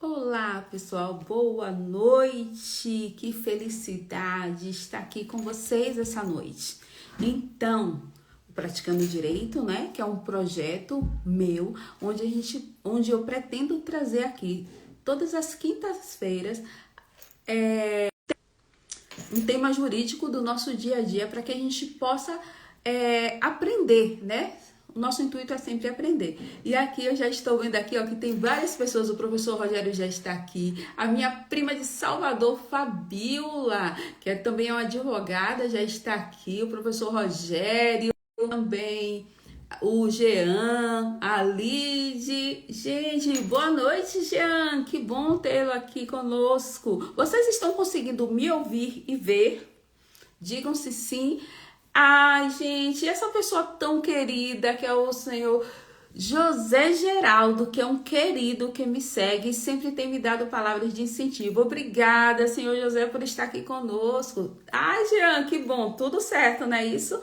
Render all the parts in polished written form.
Olá, pessoal, boa noite. Que felicidade estar aqui com vocês essa noite. Então, o Praticando Direito, né, que é um projeto meu, onde eu pretendo trazer aqui todas as quintas-feiras um tema jurídico do nosso dia a dia para que a gente possa aprender, né? O nosso intuito é sempre aprender. E aqui eu já estou vendo aqui, ó, que tem várias pessoas. O professor Rogério já está aqui. A minha prima de Salvador, Fabiola, que também é uma advogada, já está aqui. O professor Rogério também. O Jean, a Lide. Gente, boa noite, Jean. Que bom tê-lo aqui conosco. Vocês estão conseguindo me ouvir e ver? Digam se sim. Ai, gente, essa pessoa tão querida que é o senhor José Geraldo, que é um querido que me segue e sempre tem me dado palavras de incentivo. Obrigada, senhor José, por estar aqui conosco. Ai, Jean, que bom, tudo certo, não é isso?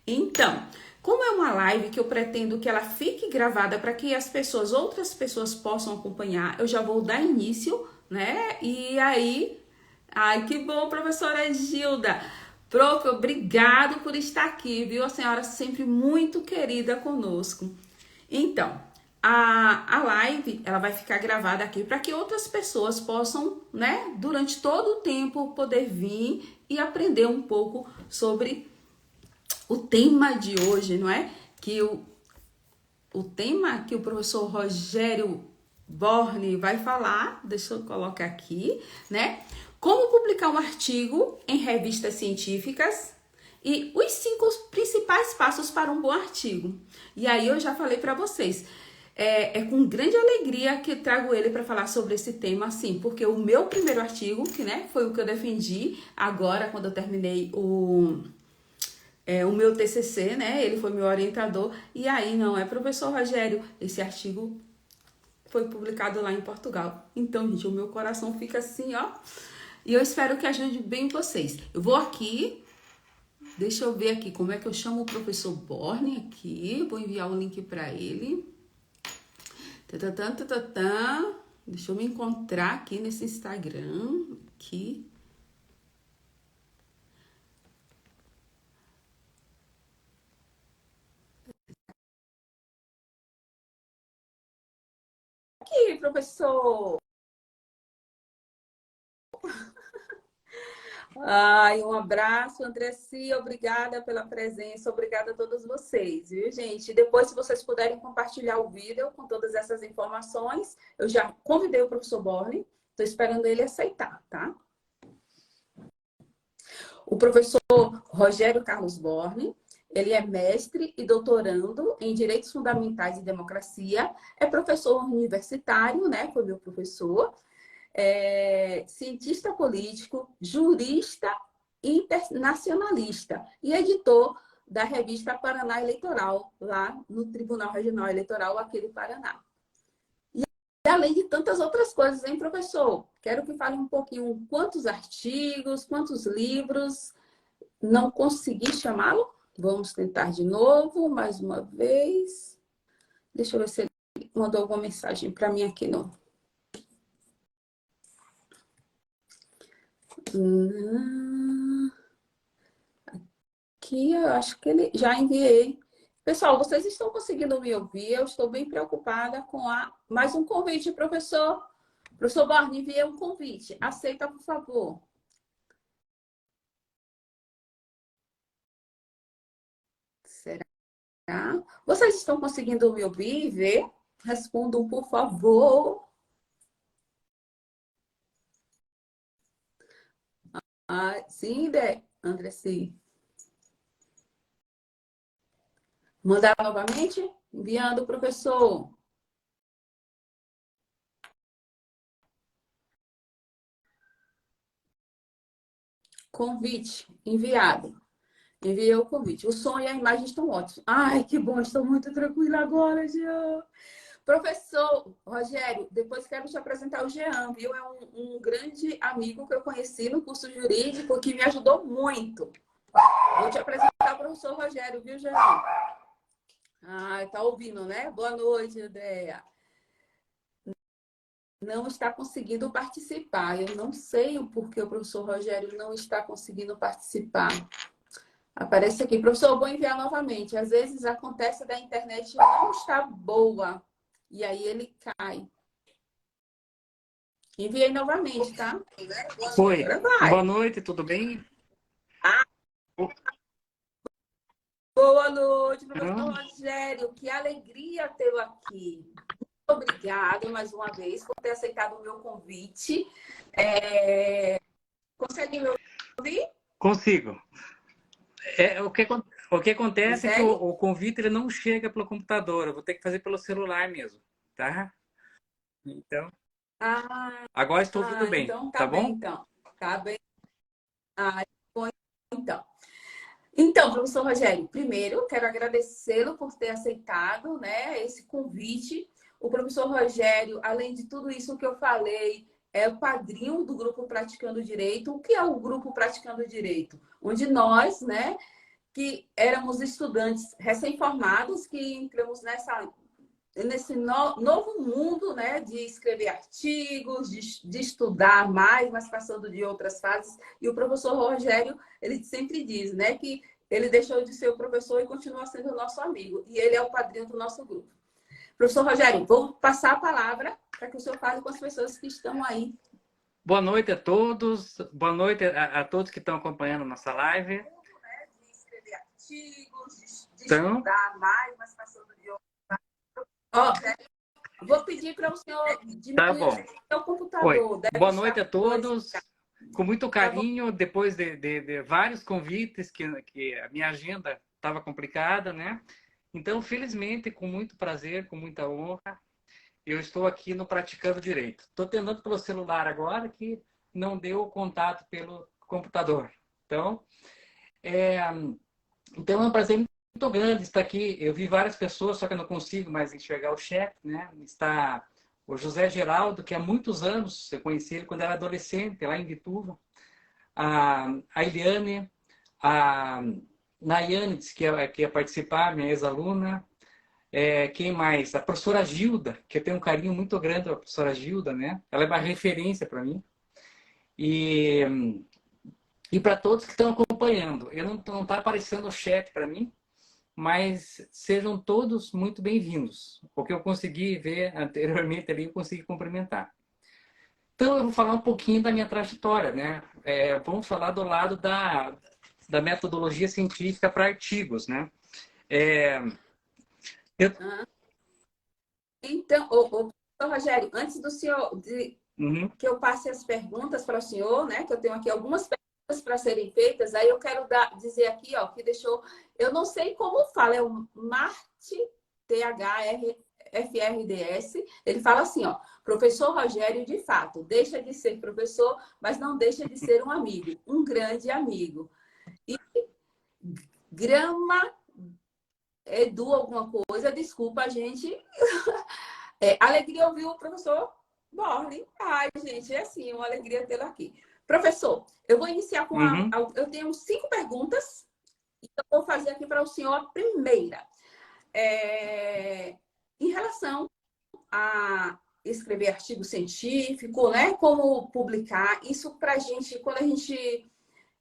Então, como é uma live que eu pretendo que ela fique gravada para que outras pessoas possam acompanhar, eu já vou dar início, né? E aí, ai, que bom, professora Gilda. Prof, obrigado por estar aqui, viu? A senhora sempre muito querida conosco. Então, a live, ela vai ficar gravada aqui para que outras pessoas possam, né, durante todo o tempo, poder vir e aprender um pouco sobre o tema de hoje, não é? Que o tema que o professor Rogério Borne vai falar, deixa eu colocar aqui, né? Como publicar um artigo em revistas científicas e os 5 principais passos para um bom artigo. E aí eu já falei para vocês, é com grande alegria que trago ele para falar sobre esse tema, assim, porque o meu primeiro artigo, que né, foi o que eu defendi agora, quando eu terminei o meu TCC, né? Ele foi meu orientador. E aí, não é, professor Rogério, esse artigo foi publicado lá em Portugal. Então, gente, o meu coração fica assim, ó. E eu espero que ajude bem vocês. Eu vou aqui, deixa eu ver aqui como é que eu chamo o professor Borne aqui. Vou enviar o link para ele. Tatatã, tatatã. Deixa eu me encontrar aqui nesse Instagram. Aqui. Aqui, professor. Ai, um abraço, Andressi, obrigada pela presença, obrigada a todos vocês, viu, gente? Depois, se vocês puderem compartilhar o vídeo com todas essas informações, eu já convidei o professor Borne, estou esperando ele aceitar, tá? O professor Rogério Carlos Borne, ele é mestre e doutorando em Direitos Fundamentais e Democracia, é professor universitário, né? Foi meu professor, cientista político, jurista internacionalista e editor da revista Paraná Eleitoral, lá no Tribunal Regional Eleitoral aqui do Paraná. E além de tantas outras coisas, hein, professor? Quero que fale um pouquinho quantos artigos, quantos livros. Não consegui chamá-lo? Vamos tentar de novo, mais uma vez. Deixa eu ver se ele mandou alguma mensagem para mim aqui, não. Aqui eu acho que ele já enviei. Pessoal, vocês estão conseguindo me ouvir? Eu estou bem preocupada com mais um convite, professor. Professor Barney, enviei um convite. Aceita, por favor. Será? Vocês estão conseguindo me ouvir e ver? Respondam, por favor. Sim, André, sim. Mandar novamente? Enviando, professor. Convite enviado. Enviei o convite. O som e a imagem estão ótimos. Ai, que bom, estou muito tranquila agora, Jean. Professor Rogério, depois quero te apresentar o Jean, viu? É um grande amigo que eu conheci no curso jurídico que me ajudou muito. Vou te apresentar o professor Rogério, viu, Jean? Ah, tá ouvindo, né? Boa noite, Andréia. não está conseguindo participar. Eu não sei o porquê o professor Rogério não está conseguindo participar. Aparece aqui. Professor, eu vou enviar novamente. Às vezes acontece da internet não estar boa. E aí ele cai. Enviei novamente, tá? Oi, Agora vai. boa noite, tudo bem? Boa noite, professor Não? Rogério. Que alegria tê-lo aqui. Muito obrigada mais uma vez por ter aceitado o meu convite. Consegue me ouvir? Consigo. O que acontece é que Consegue? o convite ele não chega pelo computador, eu vou ter que fazer pelo celular mesmo, tá? Então, Ah, agora estou ouvindo bem, então tá tá bem, bom? então. Tá bem. Ah, bom, então. Então, professor Rogério, primeiro quero agradecê-lo por ter aceitado, né, esse convite. O professor Rogério, além de tudo isso que eu falei, é o padrinho do grupo Praticando Direito. O que é o grupo Praticando Direito? Onde nós, né, que éramos estudantes recém-formados, que entramos nesse novo mundo, né, de escrever artigos, de estudar mais, mas passando de outras fases. E o professor Rogério, ele sempre diz, né, que ele deixou de ser o professor e continua sendo o nosso amigo. E ele é o padrinho do nosso grupo. Professor Rogério, vou passar a palavra para que o senhor fale com as pessoas que estão aí. Boa noite a todos, boa noite a todos que estão acompanhando nossa live. De escrever artigos, de Então, estudar mais, mas passando de outras. Ó, vou pedir para o senhor tá diminuir bom. o seu Oi, computador. Deve boa estar noite a com dois. todos. Com muito carinho, depois de vários convites que a minha agenda estava complicada, né? Então, felizmente, com muito prazer, com muita honra, eu estou aqui no Praticando Direito. Estou tentando pelo celular agora, que não deu contato pelo computador. Então, é, então é um prazer muito grande estar aqui. Eu vi várias pessoas, só que eu não consigo mais enxergar o chat, né? Está o José Geraldo, que há muitos anos, eu conheci ele quando era adolescente, lá em Vituva. A Eliane, a Nayane, que ia participar, minha ex-aluna. Quem mais? A professora Gilda, que eu tenho um carinho muito grande pela professora Gilda, né? Ela é uma referência para mim. E, e para todos que estão acompanhando. Eu não está aparecendo o chat para mim, mas sejam todos muito bem-vindos. O que eu consegui ver anteriormente ali, eu consegui cumprimentar. Então, eu vou falar um pouquinho da minha trajetória, né? Vamos falar do lado da metodologia científica para artigos, né? É, eu, Então, ô, Rogério, antes do senhor uhum, que eu passe as perguntas para o senhor, né? Que eu tenho aqui algumas perguntas para serem feitas, aí eu quero dizer aqui, ó, que deixou. Eu não sei como fala, é o Marte THRFRDS. Ele fala assim, ó, professor Rogério, de fato, deixa de ser professor, mas não deixa de ser um amigo, um grande amigo. E grama Edu alguma coisa, desculpa, gente. Alegria ouvir o professor Borne. Ai, gente, é assim, uma alegria tê-lo aqui. Professor, eu vou iniciar com uhum, eu tenho 5 perguntas, então vou fazer aqui para o senhor a primeira. Em relação a escrever artigo científico, né? Como publicar, isso para a gente, quando a gente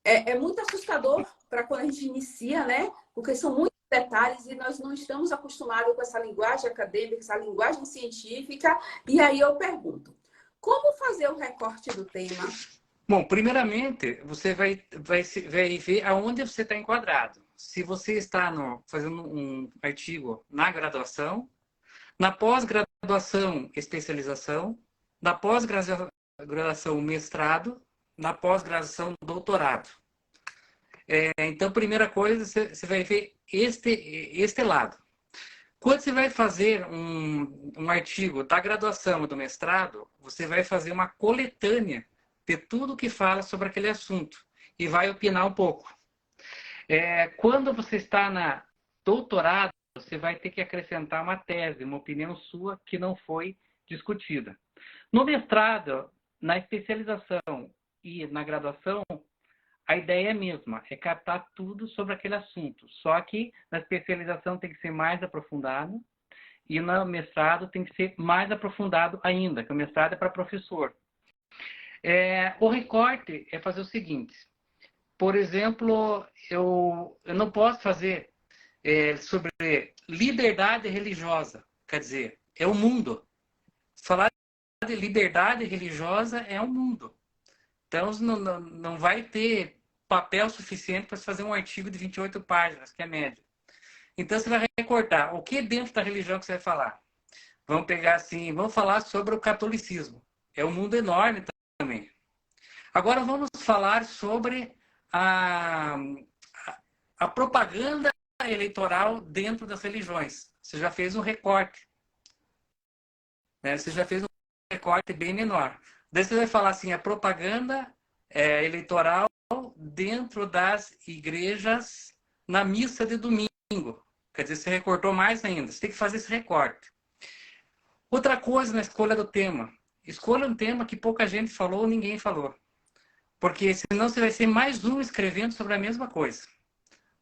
é muito assustador para quando a gente inicia, né? Porque são muitos detalhes e nós não estamos acostumados com essa linguagem acadêmica, essa linguagem científica. E aí eu pergunto, como fazer o recorte do tema? Bom, primeiramente, você vai ver aonde você está enquadrado. Se você está fazendo um artigo na graduação, na pós-graduação, especialização, na pós-graduação, mestrado, na pós-graduação, doutorado. Então, primeira coisa, você vai ver este lado. Quando você vai fazer um artigo da graduação ou do mestrado, você vai fazer uma coletânea de tudo que fala sobre aquele assunto e vai opinar um pouco. Quando você está na doutorado, você vai ter que acrescentar uma tese, uma opinião sua que não foi discutida. No mestrado, na especialização e na graduação, a ideia é a mesma, é captar tudo sobre aquele assunto. Só que na especialização tem que ser mais aprofundado e no mestrado tem que ser mais aprofundado ainda, que o mestrado é para professor. O recorte é fazer o seguinte, por exemplo, eu não posso fazer sobre liberdade religiosa, quer dizer, é o mundo. Falar de liberdade religiosa é o mundo. Então, não vai ter papel suficiente para fazer um artigo de 28 páginas, que é médio. Então, você vai recortar o que dentro da religião que você vai falar. Vamos pegar assim, vamos falar sobre o catolicismo. É um mundo enorme também. Agora, vamos falar sobre a propaganda eleitoral dentro das religiões. Você já fez um recorte. Né? Você já fez um recorte bem menor. Daí você vai falar assim, a propaganda eleitoral dentro das igrejas na missa de domingo. Quer dizer, você recortou mais ainda. Você tem que fazer esse recorte. Outra coisa na escolha do tema. Escolha um tema que pouca gente falou ou ninguém falou. Porque senão você vai ser mais um escrevendo sobre a mesma coisa.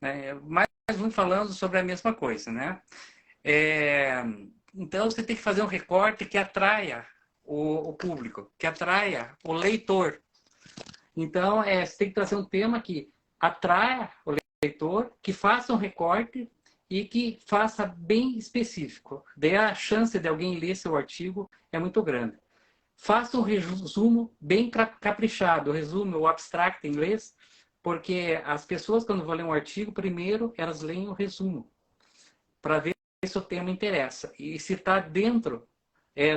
Né? Mais um falando sobre a mesma coisa. Né? Então você tem que fazer um recorte que atraia o público, que atraia o leitor. Então, você tem que trazer um tema que atraia o leitor, que faça um recorte e que faça bem específico. Daí a chance de alguém ler seu artigo é muito grande. Faça um resumo bem caprichado, o resumo, o abstract em inglês, porque as pessoas, quando vão ler um artigo, primeiro elas leem o resumo, para ver se o tema interessa e se está dentro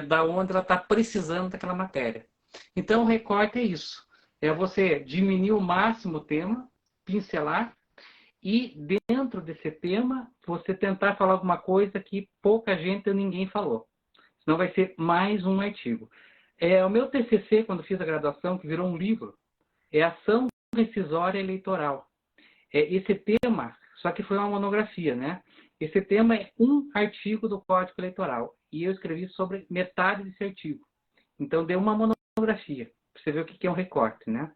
da onde ela está precisando daquela matéria. Então, o recorte é isso. É você diminuir o máximo o tema, pincelar, e dentro desse tema, você tentar falar alguma coisa que pouca gente ou ninguém falou. Senão vai ser mais um artigo. O meu TCC, quando fiz a graduação, que virou um livro, é Ação Rescisória Eleitoral. Esse tema, só que foi uma monografia, né? Esse tema é um artigo do Código Eleitoral. E eu escrevi sobre metade desse artigo. Então, deu uma monografia, para você ver o que é um recorte, né?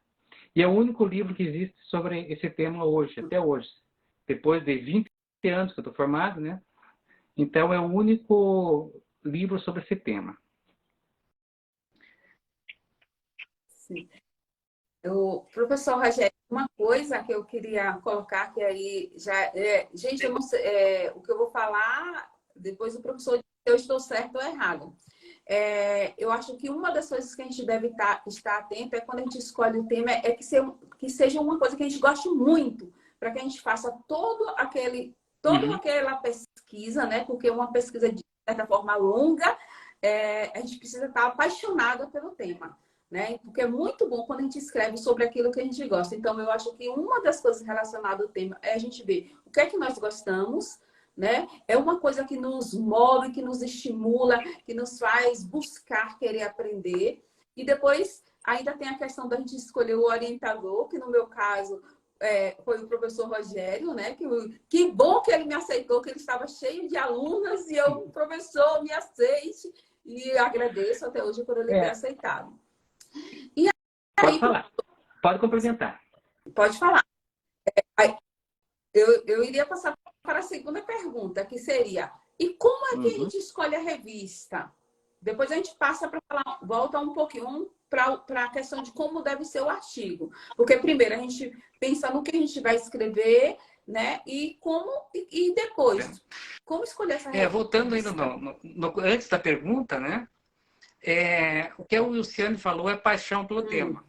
E é o único livro que existe sobre esse tema hoje, até hoje. Depois de 20 anos que eu estou formado, né? Então, é o único livro sobre esse tema. Sim. Professor Rogério, uma coisa que eu queria colocar, que aí já gente, eu não sei, o que eu vou falar, depois o professor diz se eu estou certo ou errado. Eu acho que uma das coisas que a gente deve estar atento é quando a gente escolhe o tema, que seja uma coisa que a gente goste muito, para que a gente faça toda aquela pesquisa, né? Porque uma pesquisa de certa forma longa, a gente precisa estar apaixonada pelo tema. Né? Porque é muito bom quando a gente escreve sobre aquilo que a gente gosta. Então, eu acho que uma das coisas relacionadas ao tema é a gente ver o que é que nós gostamos, né? É uma coisa que nos move, que nos estimula, que nos faz buscar querer aprender. E depois, ainda tem a questão da gente escolher o orientador, que no meu caso foi o professor Rogério, né? Que bom que ele me aceitou, que ele estava cheio de alunas e o professor me aceite. E agradeço até hoje por ele ter aceitado. E pode falar, pode complementar. Pode falar. Eu iria passar para a segunda pergunta, que seria: e como é que a gente escolhe a revista? Depois a gente passa para falar, volta um pouquinho para a questão de como deve ser o artigo. Porque primeiro a gente pensa no que a gente vai escrever, né? E depois, como escolher essa revista? Voltando ainda antes da pergunta, né? O que o Luciano falou é paixão pelo tema.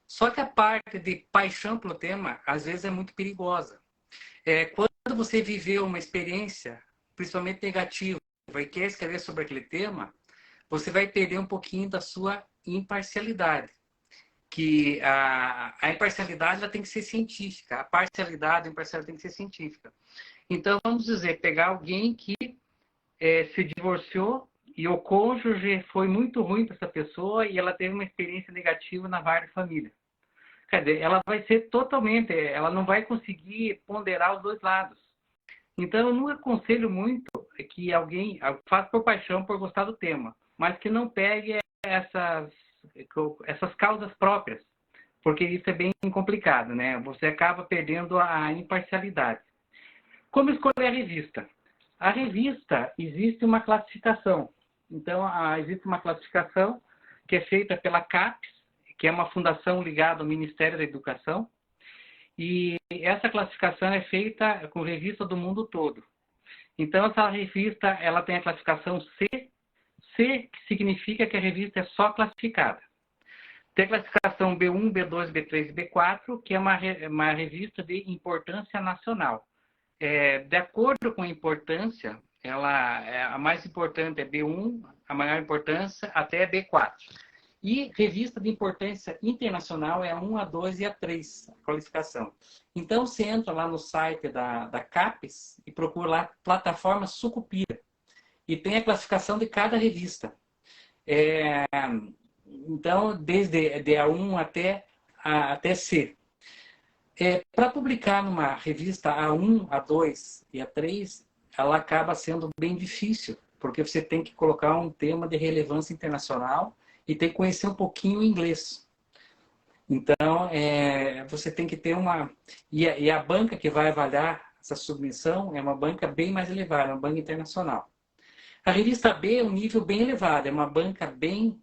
Só que a parte de paixão pelo tema, às vezes, é muito perigosa. Quando você viveu uma experiência, principalmente negativa, e quer escrever sobre aquele tema, você vai perder um pouquinho da sua imparcialidade. Que a imparcialidade ela tem que ser científica. A parcialidade, a imparcialidade tem que ser científica. Então, vamos dizer, pegar alguém que se divorciou e o cônjuge foi muito ruim para essa pessoa e ela teve uma experiência negativa na vara de família. Quer dizer, ela vai ser totalmente, ela não vai conseguir ponderar os dois lados. Então, eu não aconselho muito que alguém faça por paixão, por gostar do tema, mas que não pegue essas causas próprias, porque isso é bem complicado, né? Você acaba perdendo a imparcialidade. Como escolher a revista? A revista, existe uma classificação. Então, existe uma classificação que é feita pela CAPES, que é uma fundação ligada ao Ministério da Educação, e essa classificação é feita com revista do mundo todo. Então, essa revista ela tem a classificação C, C que significa que a revista é só classificada. Tem a classificação B1, B2, B3 e B4, que é uma revista de importância nacional. De acordo com a importância, a mais importante é B1, a maior importância até B4. E revista de importância internacional é a 1, a 2 e a 3, a qualificação. Então, você entra lá no site da CAPES e procura lá plataforma Sucupira. E tem a classificação de cada revista. Então, desde A1 até C. Para publicar numa revista A1, A2 e A3, ela acaba sendo bem difícil, porque você tem que colocar um tema de relevância internacional e tem que conhecer um pouquinho o inglês. Então, você tem que ter uma... E a banca que vai avaliar essa submissão é uma banca bem mais elevada, uma banca internacional. A revista B é um nível bem elevado, é uma banca bem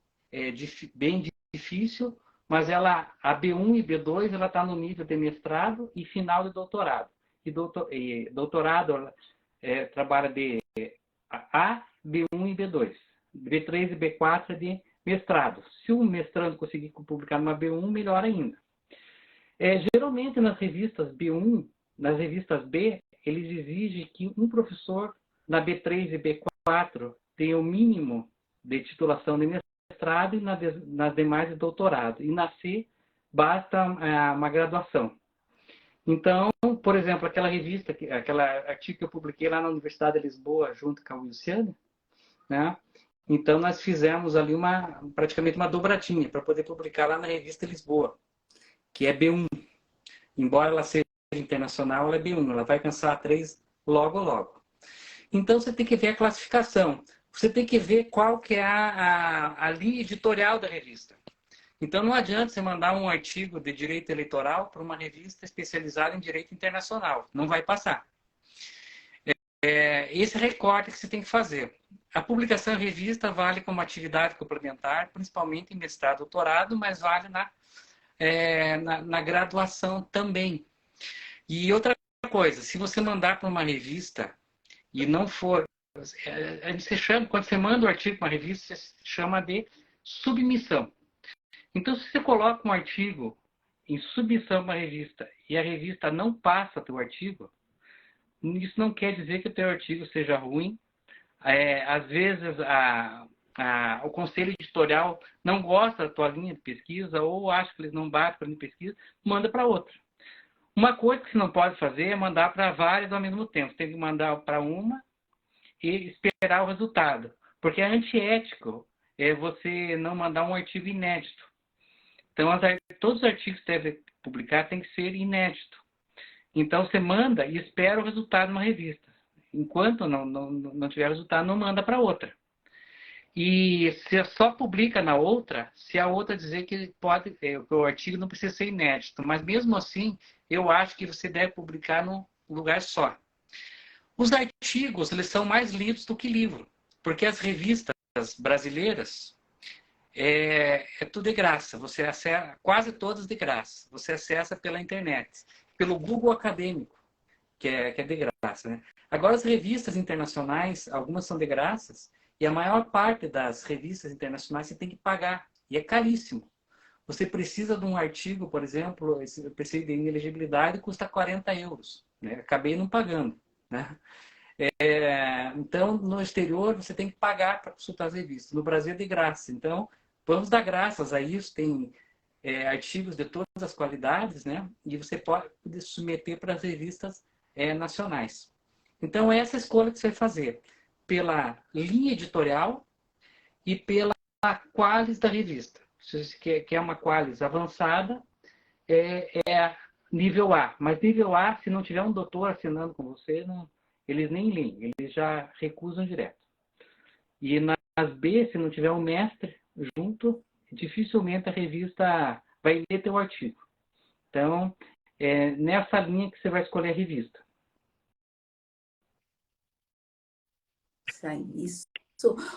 difícil, mas a B1 e B2 ela está no nível de mestrado e final de doutorado. E doutorado trabalha de A, B1 e B2. B3 e B4 é de mestrado. Se o mestrando conseguir publicar numa B1, melhor ainda. Geralmente nas revistas B1, nas revistas B, eles exigem que um professor na B3 e B4 tenha o mínimo de titulação de mestrado e nas demais de doutorado. E na C, basta uma graduação. Então, por exemplo, aquela revista, aquele artigo que eu publiquei lá na Universidade de Lisboa, junto com a Wilciane, né? Então, nós fizemos ali praticamente uma dobradinha para poder publicar lá na revista Lisboa, que é B1. Embora ela seja internacional, ela é B1. Ela vai alcançar a 3 logo, logo. Então, você tem que ver a classificação. Você tem que ver qual que é a linha editorial da revista. Então, não adianta você mandar um artigo de direito eleitoral para uma revista especializada em direito internacional. Não vai passar. Esse recorte que você tem que fazer. A publicação em revista vale como atividade complementar, principalmente em mestrado e doutorado, mas vale na graduação também. E outra coisa, se você mandar para uma revista e não for... quando você manda o artigo para uma revista, você chama de submissão. Então, se você coloca um artigo em submissão para uma revista e a revista não passa o teu artigo, isso não quer dizer que o teu artigo seja ruim. Às vezes, o conselho editorial não gosta da tua linha de pesquisa ou acha que eles não batem com a linha de pesquisa, manda para outra. Uma coisa que você não pode fazer é mandar para várias ao mesmo tempo. Você tem que mandar para uma e esperar o resultado. Porque é antiético você não mandar um artigo inédito. Então, todos os artigos que você deve publicar têm que ser inéditos. Então, você manda e espera o resultado numa revista. Enquanto não tiver resultado, não manda para outra. E você só publica na outra se a outra dizer que o artigo não precisa ser inédito. Mas, mesmo assim, eu acho que você deve publicar num lugar só. Os artigos, eles são mais lidos do que livro. Porque as revistas brasileiras, tudo de graça. Você acessa, quase todas de graça. Você acessa pela internet. Pelo Google Acadêmico, que é de graça, né? Agora, as revistas internacionais, algumas são de graças, e a maior parte das revistas internacionais você tem que pagar, e é caríssimo. Você precisa de um artigo, por exemplo, eu pensei em elegibilidade, custa 40 euros, né? Acabei não pagando, né? Então, no exterior, você tem que pagar para consultar as revistas. No Brasil é de graça. Então, vamos dar graças a isso, tem... artigos de todas as qualidades, né? E você pode submeter para as revistas nacionais. Então, essa escolha que você vai fazer pela linha editorial e pela qualis da revista. Se você quer uma qualis avançada, nível A. Mas nível A, se não tiver um doutor assinando com você, eles nem leem, eles já recusam direto. E nas B, se não tiver um mestre junto, dificilmente a revista vai ler teu artigo. Então, é nessa linha que você vai escolher a revista. teórica, isso.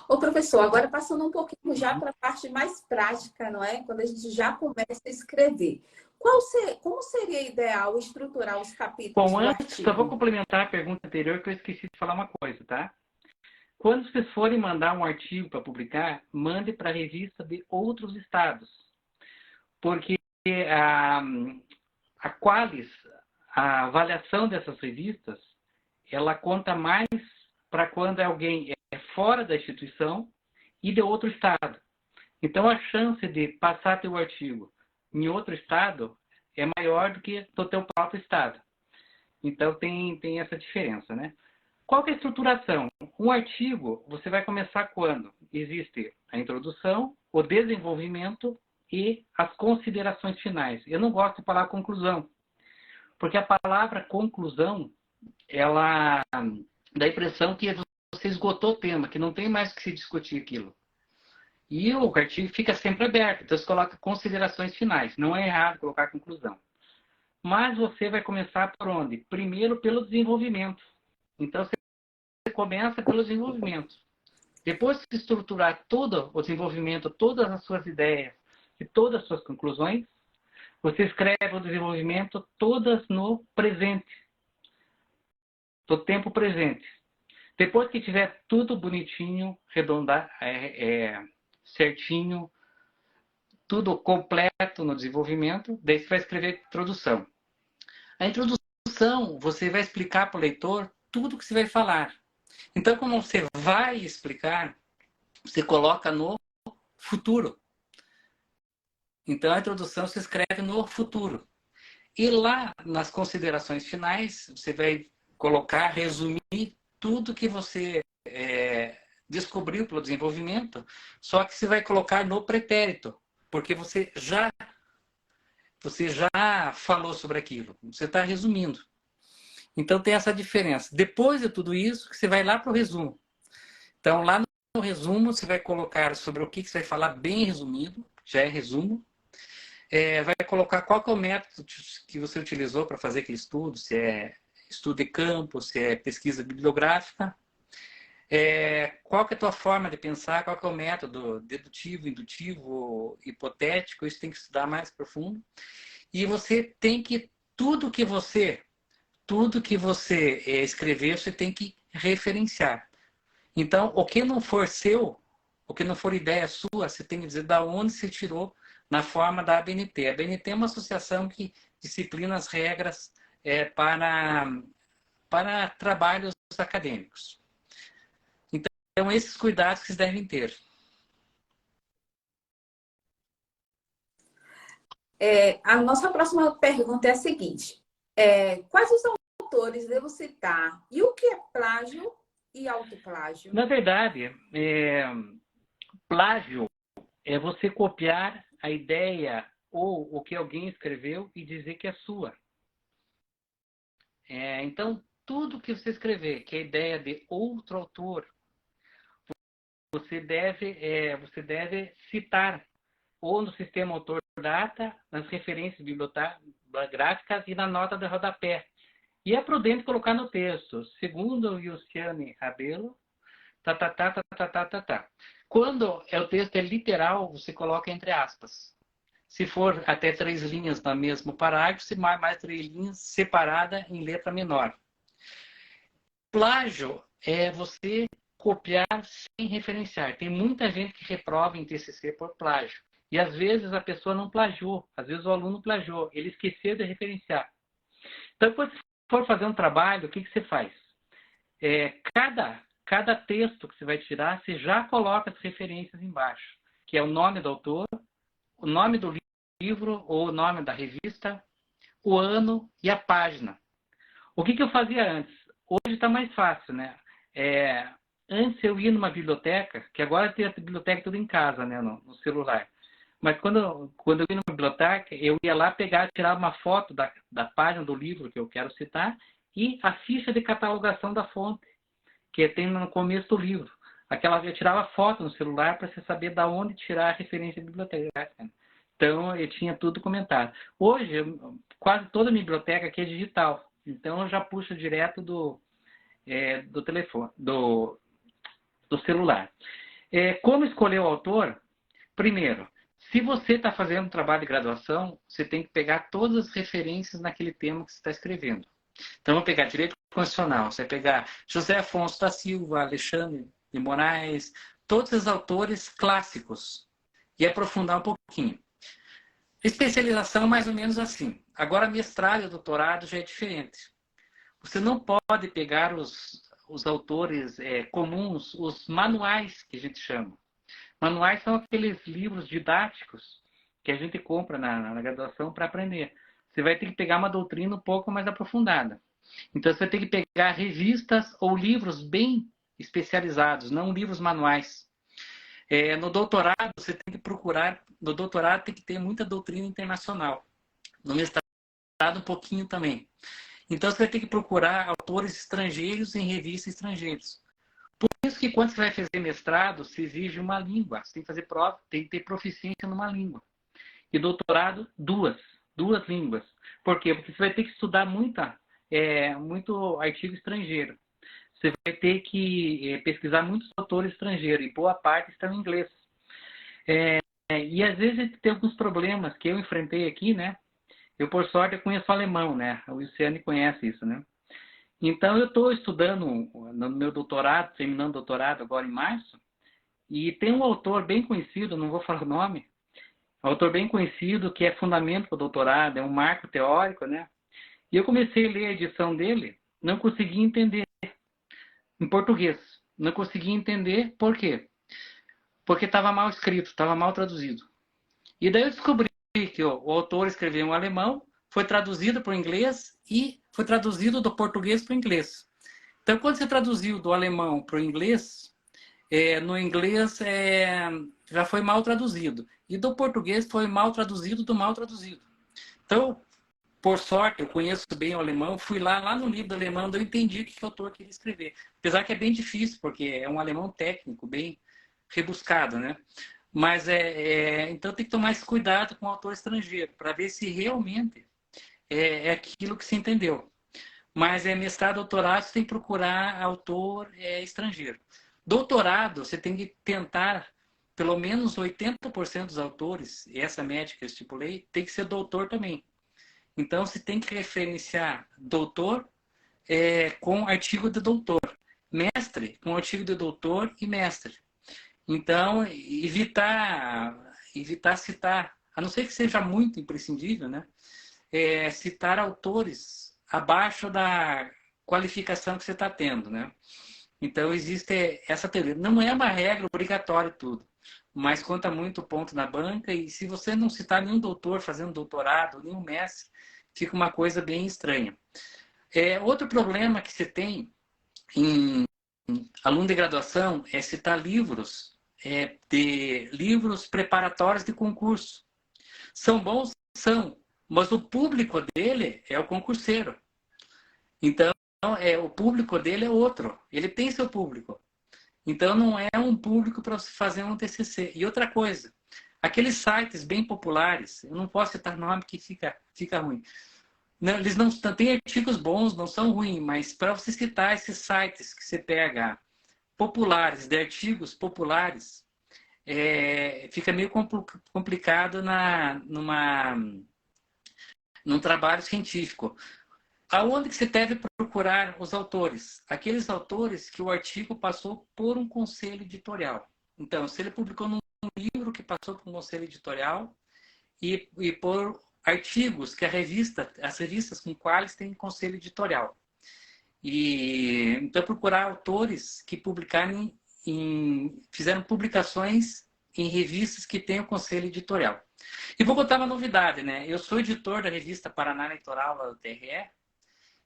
Ô, professor, agora passando um pouquinho já para a parte mais prática, não é? Quando a gente já começa a escrever. Como seria ideal estruturar os capítulos Bom, do antes, só vou artigo? complementar a pergunta anterior que eu esqueci de falar uma coisa, tá? Quando vocês forem mandar um artigo para publicar, mande para a revista de outros estados. Porque a, a Qualis, a avaliação dessas revistas, ela conta mais para quando alguém é fora da instituição e de outro estado. Então, a chance de passar teu artigo em outro estado é maior do que no teu próprio estado. Então, tem essa diferença, né? Qual que é a estruturação? Um artigo, você vai começar quando? Existe a introdução, o desenvolvimento e as considerações finais. Eu não gosto de falar conclusão, porque a palavra conclusão, ela dá a impressão que você esgotou o tema, que não tem mais que se discutir aquilo. E o artigo fica sempre aberto, então você coloca considerações finais. Não é errado colocar conclusão. Mas você vai começar por onde? Primeiro pelo desenvolvimento. Então você começa pelo desenvolvimento. Depois de estruturar todo o desenvolvimento, todas as suas ideias e todas as suas conclusões, você escreve o desenvolvimento todas no presente, no tempo presente. Depois que tiver tudo bonitinho, redondar, certinho, tudo completo no desenvolvimento, daí você vai escrever a introdução. A introdução, você vai explicar para o leitor tudo que você vai falar. Então, como você vai explicar, você coloca no futuro. Então, a introdução se escreve no futuro. E lá, nas considerações finais, você vai colocar, resumir tudo que você descobriu pelo desenvolvimento, só que você vai colocar no pretérito, porque você já falou sobre aquilo. Você está resumindo. Então, tem essa diferença. Depois de tudo isso, você vai lá para o resumo. Então, lá no resumo, você vai colocar sobre o que você vai falar bem resumido, já é resumo. Vai colocar qual que é o método que você utilizou para fazer aquele estudo, se é estudo de campo, se é pesquisa bibliográfica. Qual que é a tua forma de pensar, qual que é o método dedutivo, indutivo, hipotético, isso tem que estudar mais profundo. E você tem que, tudo que você escrever, você tem que referenciar. Então, o que não for seu, o que não for ideia sua, você tem que dizer da onde você tirou na forma da ABNT. A ABNT é uma associação que disciplina as regras para trabalhos acadêmicos. Então, esses cuidados que vocês devem ter. A nossa próxima pergunta é a seguinte. Quais os autores devo citar? E o que é plágio e autoplágio? Na verdade, plágio é você copiar a ideia ou o que alguém escreveu e dizer que é sua. Então, tudo que você escrever, que é ideia de outro autor, você deve citar ou no sistema autor data, nas referências bibliográficas e na nota de rodapé. E é prudente colocar no texto, segundo Luciane Rabelo, tá. Quando o texto é literal, você coloca entre aspas. Se for até 3 linhas no mesmo parágrafo, se mais 3 linhas separada em letra menor. Plágio é você copiar sem referenciar. Tem muita gente que reprova em TCC por plágio. E às vezes a pessoa não plagiou, às vezes o aluno plagiou, ele esqueceu de referenciar. Então, quando você for fazer um trabalho, o que você faz? Cada texto que você vai tirar, você já coloca as referências embaixo, que é o nome do autor, o nome do livro ou o nome da revista, o ano e a página. O que eu fazia antes? Hoje está mais fácil, né? Antes eu ia numa biblioteca, que agora tem a biblioteca tudo em casa, né, no celular. Mas quando eu ia numa biblioteca, eu ia lá pegar, tirar uma foto da página do livro que eu quero citar e a ficha de catalogação da fonte, que tem no começo do livro. Eu tirava foto no celular para você saber de onde tirar a referência bibliográfica. Então, eu tinha tudo comentado. Hoje, quase toda a minha biblioteca aqui é digital. Então, eu já puxo direto do telefone, do celular. Como escolher o autor? Primeiro, se você está fazendo um trabalho de graduação, você tem que pegar todas as referências naquele tema que você está escrevendo. Então, vou pegar direito constitucional, você vai pegar José Afonso da Silva, Alexandre de Moraes, todos os autores clássicos, e aprofundar um pouquinho. Especialização, mais ou menos assim. Agora, mestrado e doutorado já é diferente. Você não pode pegar os autores comuns, os manuais, que a gente chama. Manuais são aqueles livros didáticos que a gente compra na graduação para aprender. Você vai ter que pegar uma doutrina um pouco mais aprofundada. Então, você vai ter que pegar revistas ou livros bem especializados, não livros manuais. No doutorado, você tem que procurar... No doutorado, tem que ter muita doutrina internacional. No mestrado, um pouquinho também. Então, você vai ter que procurar autores estrangeiros em revistas estrangeiras. Por isso que quando você vai fazer mestrado, se exige uma língua. Você tem que fazer prova, tem que ter proficiência numa língua. E doutorado, duas línguas. Por quê? Porque você vai ter que estudar muito artigo estrangeiro. Você vai ter que pesquisar muitos autores estrangeiros, e boa parte estão em inglês. E às vezes a gente tem alguns problemas que eu enfrentei aqui, né? Eu, por sorte, eu conheço alemão, né? O Luciane conhece isso, né? Então, eu estou estudando no meu doutorado, terminando o doutorado agora em março, e tem um autor bem conhecido, não vou falar o nome, um autor bem conhecido que é fundamento para o doutorado, é um marco teórico, né? E eu comecei a ler a edição dele, não consegui entender em português. Não consegui entender por quê? Porque estava mal escrito, estava mal traduzido. E daí eu descobri que o autor escreveu em alemão, foi traduzido para o inglês e foi traduzido do português para o inglês. Então, quando você traduziu do alemão para o inglês, no inglês já foi mal traduzido. E do português foi mal traduzido do mal traduzido. Então, por sorte, eu conheço bem o alemão, fui lá no livro do alemão, eu entendi o que o autor queria escrever. Apesar que é bem difícil, porque é um alemão técnico, bem rebuscado, né? Mas então tem que tomar esse cuidado com o autor estrangeiro, para ver se realmente é aquilo que se entendeu. Mas mestrado, doutorado, você tem que procurar autor estrangeiro. Doutorado, você tem que tentar, pelo menos 80% dos autores, essa média que eu estipulei, tem que ser doutor também. Então, você tem que referenciar doutor com artigo de doutor. Mestre com artigo de doutor e mestre. Então, evitar citar, a não ser que seja muito imprescindível, né? Citar autores abaixo da qualificação que você está tendo, né? Então, existe essa teoria. Não é uma regra obrigatória e tudo, mas conta muito ponto na banca, e se você não citar nenhum doutor fazendo doutorado, nenhum mestre, fica uma coisa bem estranha. Outro problema que você tem em aluno de graduação é citar livros, livros preparatórios de concurso. São bons? São, mas o público dele é o concurseiro. Então, o público dele é outro. Ele tem seu público. Então, não é um público para você fazer um TCC. E outra coisa, aqueles sites bem populares, eu não posso citar nome que fica ruim. Não, eles não têm artigos bons, não são ruins, mas para você citar esses sites que você pega populares, de artigos populares, fica meio complicado num trabalho científico. Aonde que você deve procurar os autores? Aqueles autores que o artigo passou por um conselho editorial. Então, se ele publicou num livro que passou por um conselho editorial e por artigos que as revistas com quais tem conselho editorial. Então, procurar autores que fizeram publicações em revistas que tenham conselho editorial. E vou contar uma novidade, né? Eu sou editor da revista Paraná Litoral, lá do TRE,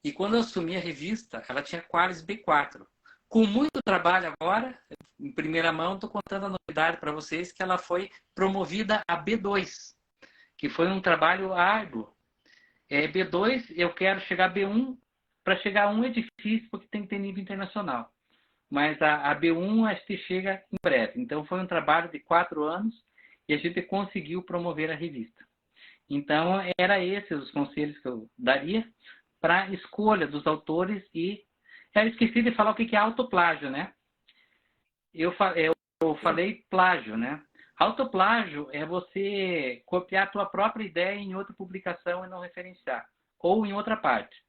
e quando eu assumi a revista, ela tinha Qualis B4. Com muito trabalho agora, em primeira mão, estou contando a novidade para vocês, que ela foi promovida a B2, que foi um trabalho árduo. B2, eu quero chegar a B1. Para chegar a 1 é difícil, porque tem que ter nível internacional. Mas a B1 acho que chega em breve. Então, foi um trabalho de 4 anos e a gente conseguiu promover a revista. Então, era esses os conselhos que eu daria para a escolha dos autores. E eu esqueci de falar o que é autoplágio, né? eu falei plágio, né? Autoplágio é você copiar a tua própria ideia em outra publicação e não referenciar, ou em outra parte.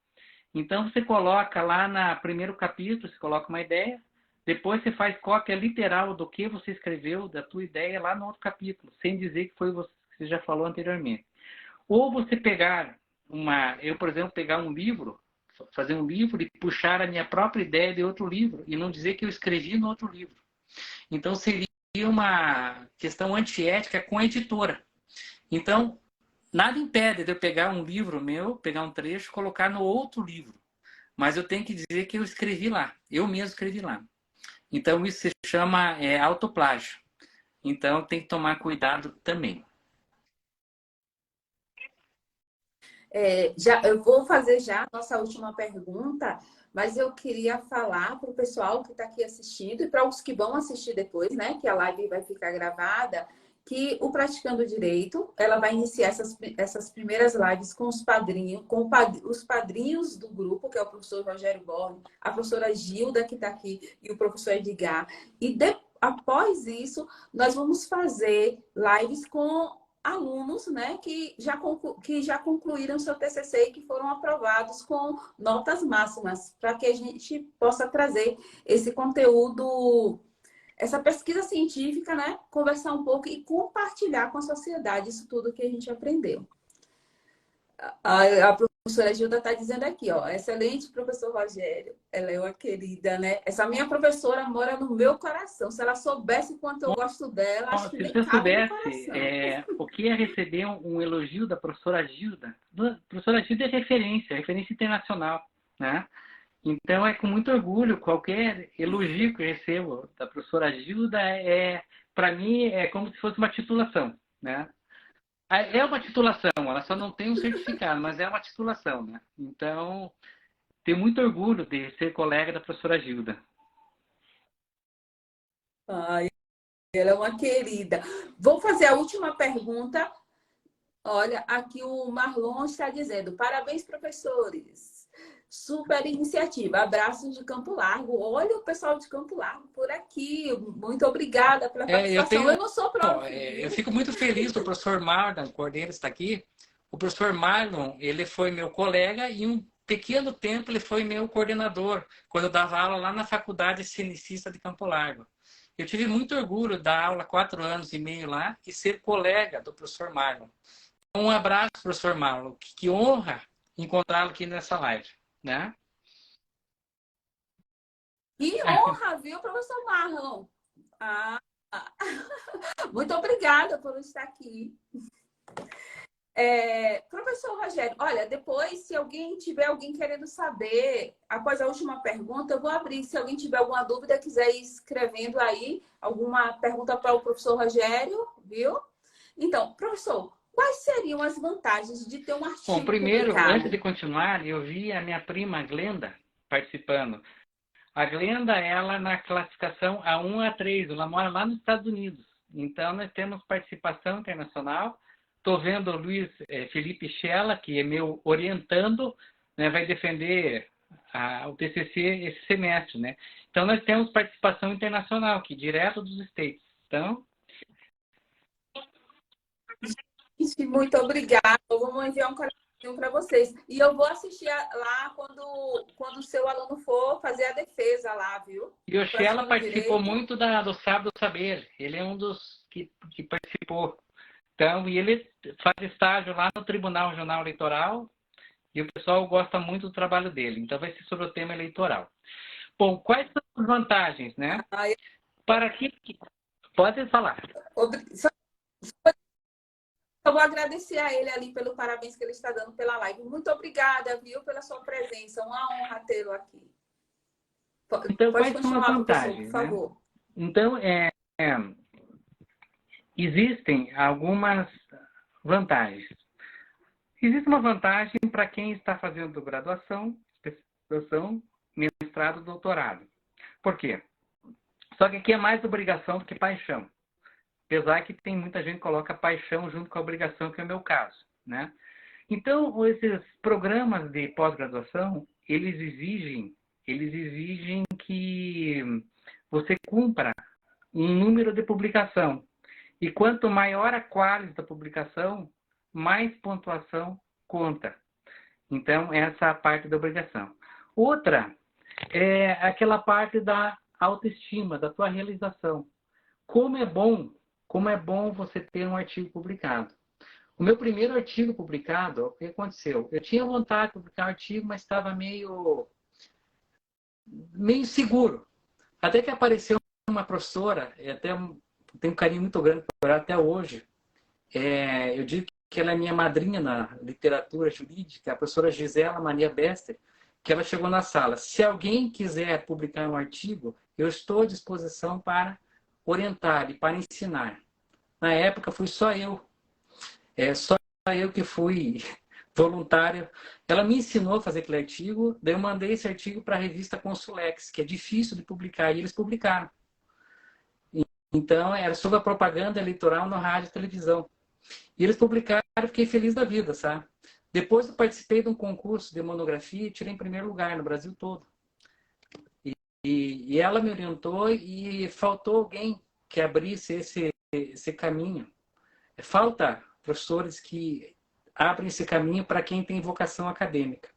Então, você coloca lá no primeiro capítulo, você coloca uma ideia, depois você faz cópia literal do que você escreveu, da tua ideia, lá no outro capítulo, sem dizer que foi você que você já falou anteriormente. Ou você pegar eu, por exemplo, pegar um livro, fazer um livro e puxar a minha própria ideia de outro livro, e não dizer que eu escrevi no outro livro. Então, seria uma questão antiética com a editora. Então, nada impede de eu pegar um livro meu, pegar um trecho, colocar no outro livro. Mas eu tenho que dizer que eu escrevi lá. Eu mesmo escrevi lá. Então, isso se chama autoplágio. Então, tem que tomar cuidado também. Eu vou fazer já a nossa última pergunta, mas eu queria falar para o pessoal que está aqui assistindo e para os que vão assistir depois, né? Que a live vai ficar gravada, que o Praticando Direito, ela vai iniciar essas primeiras lives com os padrinhos, os padrinhos do grupo, que é o professor Rogério Borges, a professora Gilda, que está aqui, e o professor Edgar. E após isso, nós vamos fazer lives com alunos, né, que já concluíram seu TCC e que foram aprovados com notas máximas, para que a gente possa trazer esse conteúdo, essa pesquisa científica, né, conversar um pouco e compartilhar com a sociedade isso tudo que a gente aprendeu. A professora Gilda está dizendo aqui, ó, excelente professor Rogério, ela é uma querida, né? Essa minha professora mora no meu coração. Se ela soubesse quanto eu gosto dela, acho que Se nem você cabe no soubesse coração. o que é receber um elogio da professora Gilda, a professora Gilda é referência internacional, né? Então, é com muito orgulho, qualquer elogio que eu recebo da professora Gilda para mim, é como se fosse uma titulação, né? É uma titulação, ela só não tem um certificado, mas é uma titulação, né? Então, tenho muito orgulho de ser colega da professora Gilda. Ai, ela é uma querida. Vou fazer a última pergunta. Olha, aqui o Marlon está dizendo: parabéns, professores. Super iniciativa. Abraços de Campo Largo. Olha o pessoal de Campo Largo por aqui. Muito obrigada pela Eu participação. tenho, Eu não sou prof, eu viu? fico muito feliz do professor Marlon Cordeiro estar aqui. O professor Marlon, ele foi meu colega e um pequeno tempo ele foi meu coordenador, quando eu dava aula lá na Faculdade Cinicista de Campo Largo. Eu tive muito orgulho de dar aula 4 anos e meio lá e ser colega do professor Marlon. Um abraço, professor Marlon. Que honra encontrá-lo aqui nessa live, né? Que honra, viu, professor Marlon? Ah, muito obrigada por estar aqui. Professor Rogério, olha, depois, se alguém querendo saber, após a última pergunta, eu vou abrir. Se alguém tiver alguma dúvida, quiser ir escrevendo aí alguma pergunta para o professor Rogério, viu? Então, professor, quais seriam as vantagens de ter um Bom, artigo primeiro, antes publicado? de continuar, eu vi a minha prima Glenda participando. A Glenda, ela na classificação A1 a 3, ela mora lá nos Estados Unidos. Então, nós temos participação internacional. Estou vendo o Luiz Felipe Schella, que é meu orientando, né, vai defender o TCC esse semestre, né? Então, nós temos participação internacional aqui, direto dos States. Então, Gente, muito obrigada. Eu vou enviar um carinho para vocês. E eu vou assistir lá quando o seu aluno for fazer a defesa lá, viu? e o Schella Praticando participou direito. muito do Sábado Saber. Ele é um dos que participou. Então, e ele faz estágio lá no Tribunal Regional Eleitoral e o pessoal gosta muito do trabalho dele. Então, vai ser sobre o tema eleitoral. Bom, quais são as vantagens, né? Ai, Para que... Pode falar. só eu vou agradecer a ele ali pelo parabéns que ele está dando pela live. Muito obrigada, viu, pela sua presença. Uma honra tê-lo aqui. Então, Pode quais são as continuar, professor, por vantagens, né? favor. Então, existem algumas vantagens. Existe uma vantagem para quem está fazendo graduação, especialização, mestrado, doutorado. Por quê? Só que aqui é mais obrigação do que paixão. Apesar que tem muita gente que coloca paixão junto com a obrigação, que é o meu caso, né? Então, esses programas de pós-graduação, eles exigem que você cumpra um número de publicação. E quanto maior a qualidade da publicação, mais pontuação conta. Então, essa é a parte da obrigação. Outra é aquela parte da autoestima, da tua realização. Como é bom você ter um artigo publicado. O meu primeiro artigo publicado, o que aconteceu? Eu tinha vontade de publicar um artigo, mas estava meio seguro. Até que apareceu uma professora, tenho um carinho muito grande por ela até hoje. Eu digo que ela é minha madrinha na literatura jurídica, a professora Gisela Maria Bester, que ela chegou na sala. Se alguém quiser publicar um artigo, eu estou à disposição para orientar e para ensinar. Na época, fui só eu. Só eu que fui voluntário. Ela me ensinou a fazer aquele artigo, daí eu mandei esse artigo para a revista Consulex, que é difícil de publicar, e eles publicaram. Então, era sobre a propaganda eleitoral no rádio e televisão. E eles publicaram, eu fiquei feliz da vida, sabe? Depois eu participei de um concurso de monografia e tirei em primeiro lugar no Brasil todo. E ela me orientou e faltou alguém que abrisse esse caminho. Falta professores que abrem esse caminho para quem tem vocação acadêmica.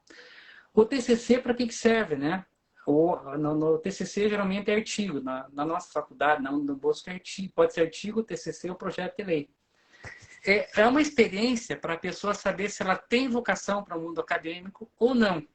O TCC, para que serve, né? No TCC, geralmente é artigo. Na nossa faculdade, no bolso é artigo. Pode ser artigo, TCC ou projeto de lei. É uma experiência para a pessoa saber se ela tem vocação para o mundo acadêmico ou não.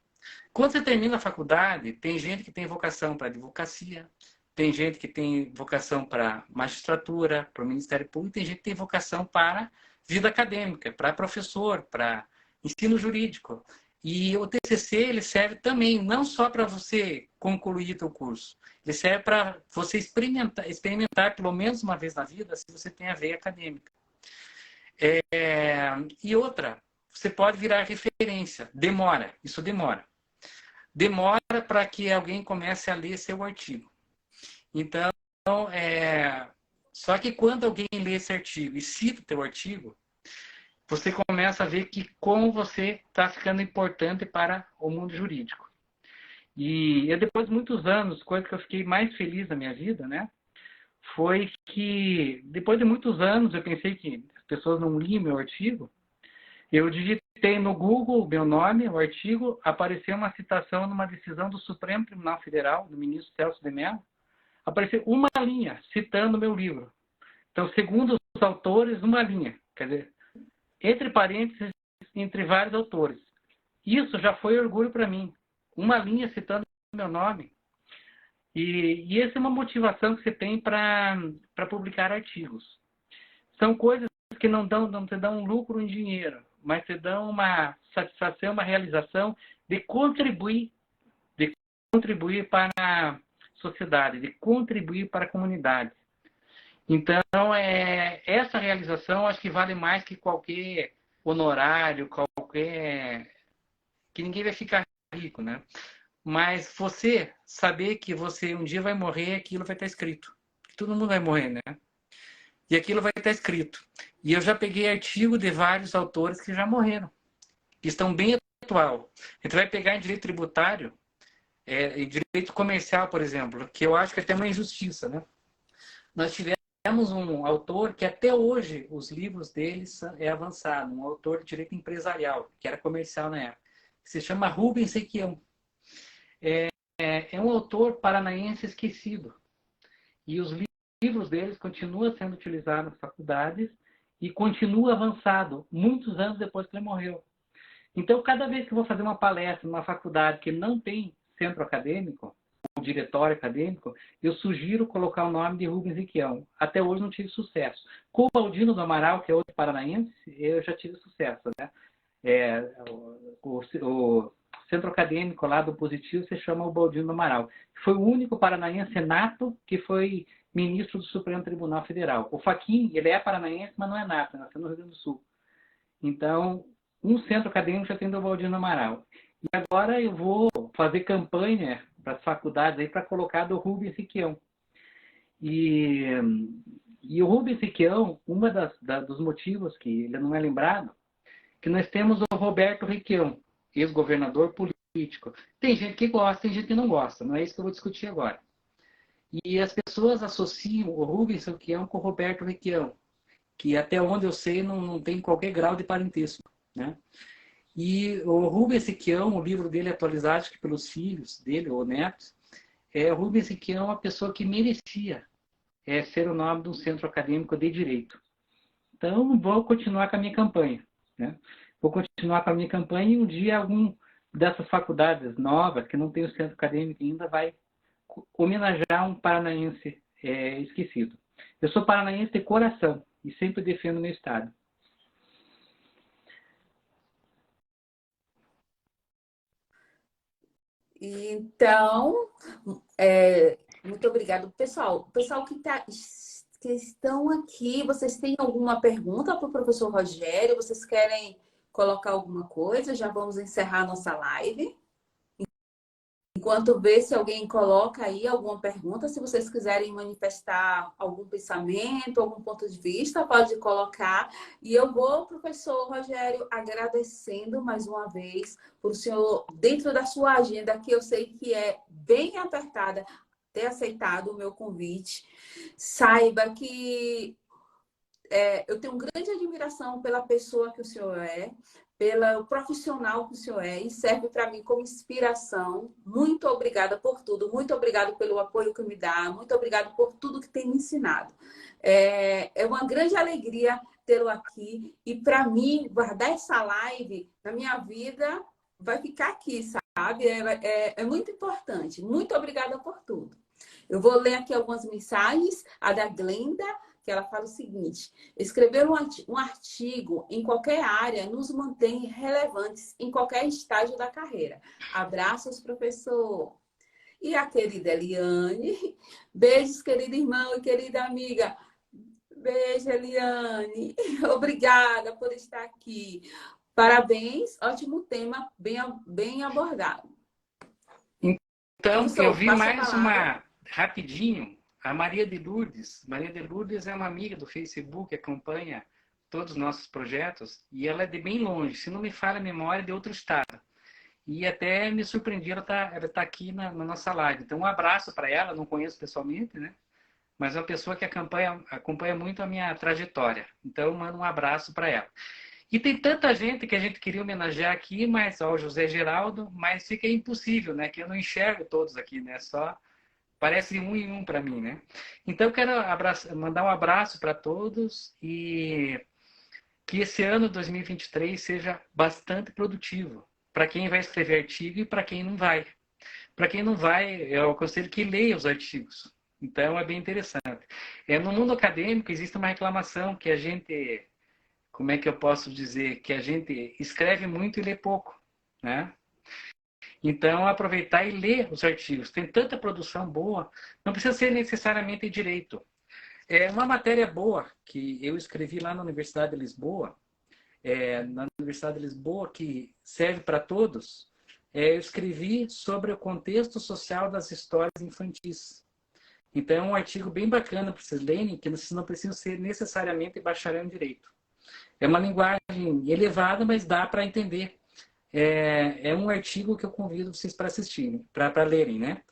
Quando você termina a faculdade, tem gente que tem vocação para advocacia, tem gente que tem vocação para magistratura, para o Ministério Público, tem gente que tem vocação para vida acadêmica, para professor, para ensino jurídico. E o TCC ele serve também, não só para você concluir o curso, ele serve para você experimentar pelo menos uma vez na vida se você tem a veia acadêmica. E outra, você pode virar referência. Isso demora. Demora para que alguém comece a ler seu artigo. Então, só que quando alguém lê esse artigo e cita o teu artigo, você começa a ver que como você está ficando importante para o mundo jurídico. E depois de muitos anos, coisa que eu fiquei mais feliz na minha vida, né? Foi que depois de muitos anos eu pensei que as pessoas não liam meu artigo. Eu digitei no Google o meu nome, o artigo, apareceu uma citação numa decisão do Supremo Tribunal Federal, do ministro Celso de Mello, apareceu uma linha citando o meu livro. Então, segundo os autores, uma linha. Quer dizer, entre parênteses, entre vários autores. Isso já foi orgulho para mim. Uma linha citando o meu nome. E essa é uma motivação que você tem para publicar artigos. São coisas que não te dão um lucro em dinheiro, mas te dão uma satisfação, uma realização de contribuir para a sociedade, de contribuir para a comunidade. Então, essa realização acho que vale mais que qualquer honorário, que ninguém vai ficar rico, né? Mas você saber que você um dia vai morrer, aquilo vai estar escrito. Todo mundo vai morrer, né? E aquilo vai estar escrito. E eu já peguei artigo de vários autores que já morreram. Que estão bem atual. A gente vai pegar em direito tributário, em direito comercial, por exemplo, que eu acho que é até uma injustiça, né? Nós tivemos um autor que até hoje os livros dele é avançado, um autor de direito empresarial, que era comercial na época, que se chama Rubens Requião. É um autor paranaense esquecido. E os livros deles continuam sendo utilizados nas faculdades e continua avançado, muitos anos depois que ele morreu. Então, cada vez que eu vou fazer uma palestra numa faculdade que não tem centro acadêmico, ou diretório acadêmico, eu sugiro colocar o nome de Rubens Requião. Até hoje não tive sucesso. Com o Baldino do Amaral, que é outro paranaense, eu já tive sucesso, né? O centro acadêmico lá do Positivo se chama o Baldino do Amaral. Foi o único paranaense nato que foi ministro do Supremo Tribunal Federal. O Fachin, ele é paranaense, mas não é nato, nasceu no Rio Grande do Sul. Então, um centro acadêmico já tem do Baldino do Amaral. E agora eu vou fazer campanha para as faculdades aí para colocar do Rubens Requião. E o Rubens Requião, dos motivos que ele não é lembrado, que nós temos o Roberto Requião, ex-governador político. Tem gente que gosta, tem gente que não gosta. Não é isso que eu vou discutir agora. E as pessoas associam o Rubens Requião com o Roberto Requião, que até onde eu sei não tem qualquer grau de parentesco, né? E o Rubens Requião, o livro dele atualizado acho que pelos filhos dele ou netos, o Rubens Requião é uma pessoa que merecia ser o nome de um centro acadêmico de direito. Então, vou continuar com a minha campanha, né? Vou continuar com a minha campanha e um dia algum dessas faculdades novas, que não tem o centro acadêmico ainda, vai homenagear um paranaense esquecido. Eu sou paranaense de coração e sempre defendo meu estado. Então, muito obrigado, pessoal. O pessoal que estão aqui, vocês têm alguma pergunta para o professor Rogério? Vocês querem colocar alguma coisa? Já vamos encerrar a nossa live. Enquanto vê se alguém coloca aí alguma pergunta, se vocês quiserem manifestar algum pensamento, algum ponto de vista, pode colocar. E eu vou, professor Rogério, agradecendo mais uma vez por o senhor, dentro da sua agenda, que eu sei que é bem apertada, ter aceitado o meu convite. Saiba que eu tenho grande admiração pela pessoa que o senhor é, pelo profissional que o senhor é, e serve para mim como inspiração. Muito obrigada por tudo, muito obrigada pelo apoio que me dá, muito obrigada por tudo que tem me ensinado. É uma grande alegria tê-lo aqui, e para mim, guardar essa live na minha vida vai ficar aqui, sabe? É muito importante. Muito obrigada por tudo. Eu vou ler aqui algumas mensagens, a da Glenda, que ela fala o seguinte: escrever um artigo em qualquer área nos mantém relevantes em qualquer estágio da carreira. Abraços, professor. E a querida Eliane. Beijos, querido irmão e querida amiga. Beijo, Eliane. Obrigada por estar aqui. Parabéns, ótimo tema, bem abordado. Então, eu Professor, vi passo a mais palavra. uma, rapidinho, a Maria de Lourdes. Maria de Lourdes é uma amiga do Facebook, acompanha todos os nossos projetos, e ela é de bem longe, se não me falha a memória, de outro estado. E até me surpreendi, ela tá aqui na nossa live. Então, um abraço para ela, não conheço pessoalmente, né? Mas é uma pessoa que acompanha muito a minha trajetória. Então, eu mando um abraço para ela. E tem tanta gente que a gente queria homenagear aqui, mas ao José Geraldo, mas fica impossível, né? Que eu não enxergo todos aqui, né? Só parece um em um para mim, né? Então, eu quero mandar um abraço para todos e que esse ano 2023 seja bastante produtivo para quem vai escrever artigo e para quem não vai. Para quem não vai, eu aconselho que leia os artigos. Então, é bem interessante. No mundo acadêmico, existe uma reclamação que a gente, como é que eu posso dizer, que a gente escreve muito e lê pouco, né? Então, aproveitar e ler os artigos. Tem tanta produção boa, não precisa ser necessariamente direito. É uma matéria boa que eu escrevi lá na Universidade de Lisboa, que serve para todos. Eu escrevi sobre o contexto social das histórias infantis. Então, é um artigo bem bacana para vocês lerem, que vocês não precisam ser necessariamente bacharel em direito. É uma linguagem elevada, mas dá para entender. É um artigo que eu convido vocês para assistirem, para lerem, né?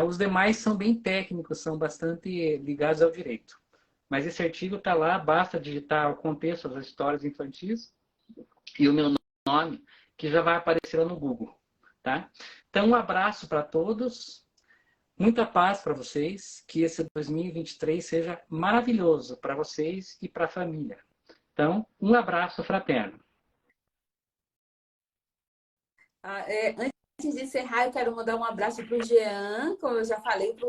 Os demais são bem técnicos, são bastante ligados ao direito. Mas esse artigo está lá, basta digitar o contexto das histórias infantis e o meu nome, que já vai aparecer lá no Google, tá? Então, um abraço para todos, muita paz para vocês, que esse 2023 seja maravilhoso para vocês e para a família. Então, um abraço fraterno. Antes de encerrar, eu quero mandar um abraço para o Jean, como eu já falei, para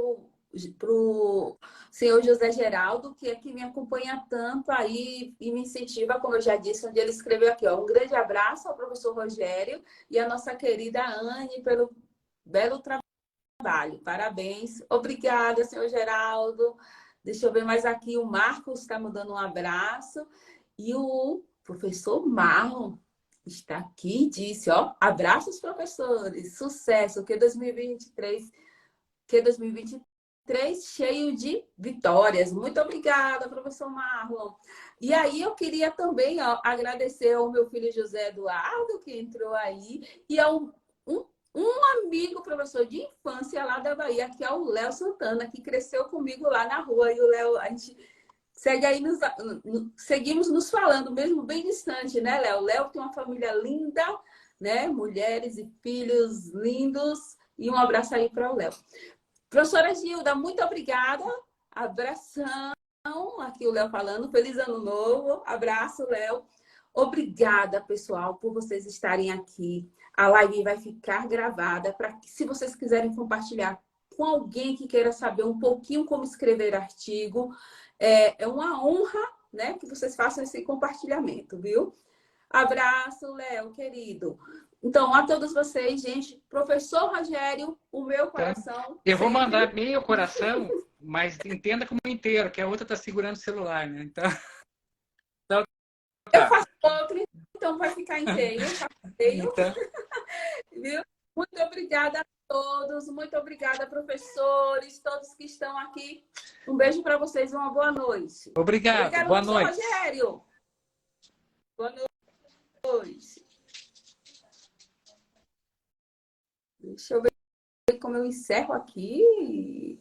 o senhor José Geraldo, que aqui me acompanha tanto aí e me incentiva, como eu já disse, onde ele escreveu aqui, ó, um grande abraço ao professor Rogério e à nossa querida Anne pelo belo trabalho. Parabéns. Obrigada, senhor Geraldo. Deixa eu ver mais aqui. O Marcos está mandando um abraço. E o professor Marlon está aqui e disse, ó, abraços, professores. Sucesso. Que 2023 cheio de vitórias. Muito obrigada, professor Marlon. E aí eu queria também, ó, agradecer ao meu filho José Eduardo, que entrou aí, e ao um amigo, professor de infância lá da Bahia, que é o Léo Santana, que cresceu comigo lá na rua. E o Léo, a gente segue aí, seguimos nos falando, mesmo bem distante, né, Léo? Léo tem uma família linda, né? Mulheres e filhos lindos. E um abraço aí para o Léo. Professora Gilda, muito obrigada. Abração. Aqui o Léo falando. Feliz ano novo. Abraço, Léo. Obrigada, pessoal, por vocês estarem aqui. A live vai ficar gravada para que, se vocês quiserem compartilhar com alguém que queira saber um pouquinho como escrever artigo, é uma honra, né, que vocês façam esse compartilhamento, viu? Abraço, Léo, querido. Então, a todos vocês, gente, professor Rogério, o meu coração eu vou sempre... mandar meio coração, mas entenda como inteiro, que a outra está segurando o celular, né? Então Eu tá. faço outro, então vai ficar inteiro. Então, Viu? Muito obrigada a todos, muito obrigada, professores, todos que estão aqui. Um beijo para vocês, uma boa noite. obrigado. Obrigada, Boa professor noite. Rogério. Boa noite. Deixa eu ver como eu encerro aqui.